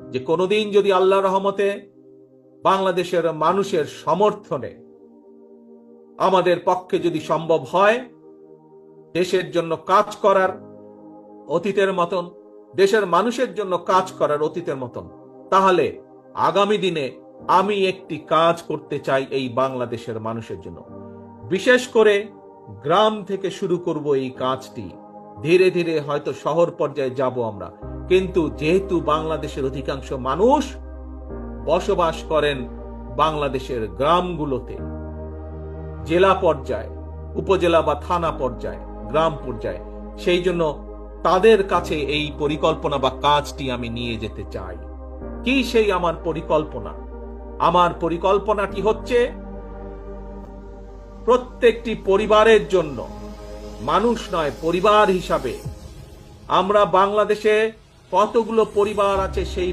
যে কোনোদিন যদি আল্লাহর রহমতে বাংলাদেশের মানুষের সমর্থনে আমাদের পক্ষে যদি সম্ভব হয় দেশের জন্য কাজ করার অতীতের মতন, দেশের মানুষের জন্য কাজ করার অতীতের মতন, তাহলে আগামী দিনে আমি একটি কাজ করতে চাই এই বাংলাদেশের মানুষের জন্য। বিশেষ করে গ্রাম থেকে শুরু করব এই কাজটি। ধীরে ধীরে হয়তো শহর পর্যায়ে যাব আমরা, কিন্তু যেহেতু বাংলাদেশের অধিকাংশ মানুষ বসবাস করেন বাংলাদেশের গ্রামগুলোতে, জেলা পর্যায়ে, উপজেলা বা থানা পর্যায়ে, গ্রাম পর্যায়ে, সেই জন্য তাদের কাছে এই পরিকল্পনা বা কাজটি আমি নিয়ে যেতে চাই। কি সেই আমার পরিকল্পনা? আমার পরিকল্পনাটি হচ্ছে প্রত্যেকটি পরিবারের জন্য, মানুষ নয় পরিবার হিসাবে, আমরা বাংলাদেশে কতগুলো পরিবার আছে সেই